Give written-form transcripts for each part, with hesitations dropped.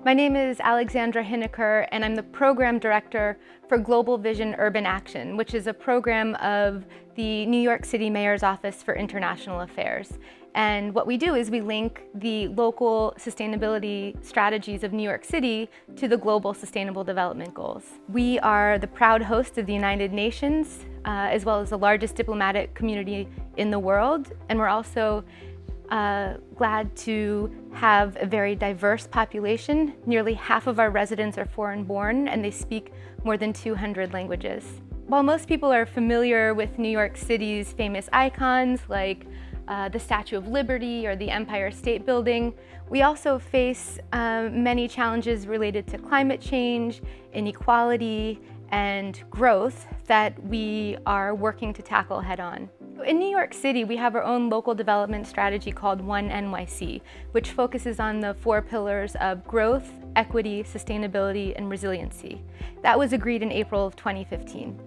My name is Alexandra Hineker, and I'm the Program Director for Global Vision Urban Action, which is a program of the New York City Mayor's Office for International Affairs. And what we do is we link the local sustainability strategies of New York City to the global sustainable development goals. We are the proud host of the United Nations, as well as the largest diplomatic community in the world. And we're also glad to have a very diverse population. Nearly half of our residents are foreign-born, and they speak more than 200 languages. While most people are familiar with New York City's famous icons like the Statue of Liberty or the Empire State Building, we also face many challenges related to climate change, inequality, and growth that we are working to tackle head-on. In New York City, we have our own local development strategy called One NYC, which focuses on the 4 pillars of growth, equity, sustainability, and resiliency. That was agreed in April of 2015.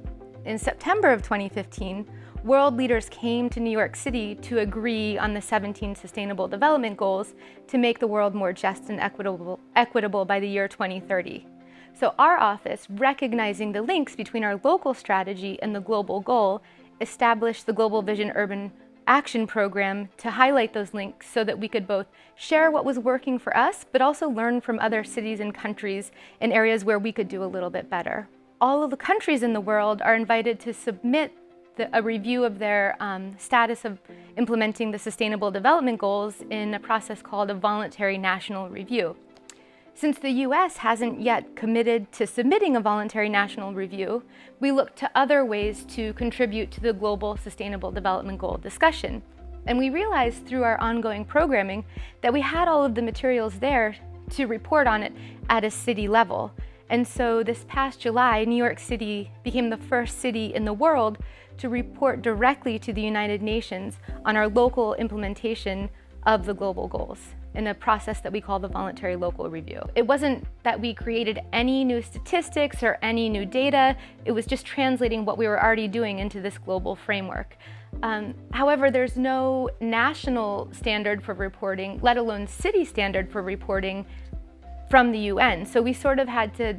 In September of 2015, world leaders came to New York City to agree on the 17 Sustainable Development Goals to make the world more just and equitable by the year 2030. So our office, recognizing the links between our local strategy and the global goal, established the Global Vision Urban Action Program to highlight those links so that we could both share what was working for us, but also learn from other cities and countries in areas where we could do a little bit better. All of the countries in the world are invited to submit a review of their status of implementing the Sustainable Development Goals in a process called a voluntary national review. Since the US hasn't yet committed to submitting a voluntary national review, we look to other ways to contribute to the global sustainable development goal discussion. And we realized through our ongoing programming that we had all of the materials there to report on it at a city level. And so this past July, New York City became the first city in the world to report directly to the United Nations on our local implementation of the global goals in a process that we call the voluntary local review. It wasn't that we created any new statistics or any new data, it was just translating what we were already doing into this global framework. However, there's no national standard for reporting, let alone city standard for reporting from the UN. So we sort of had to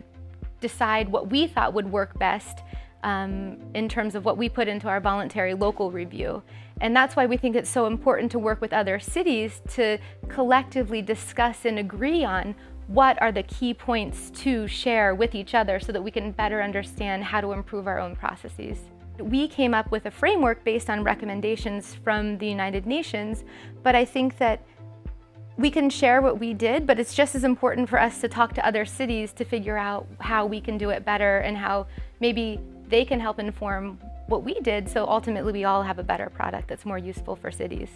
decide what we thought would work best in terms of what we put into our voluntary local review. And that's why we think it's so important to work with other cities to collectively discuss and agree on what are the key points to share with each other so that we can better understand how to improve our own processes. We came up with a framework based on recommendations from the United Nations, but I think that we can share what we did, but it's just as important for us to talk to other cities to figure out how we can do it better and how maybe they can help inform what we did, so ultimately we all have a better product that's more useful for cities.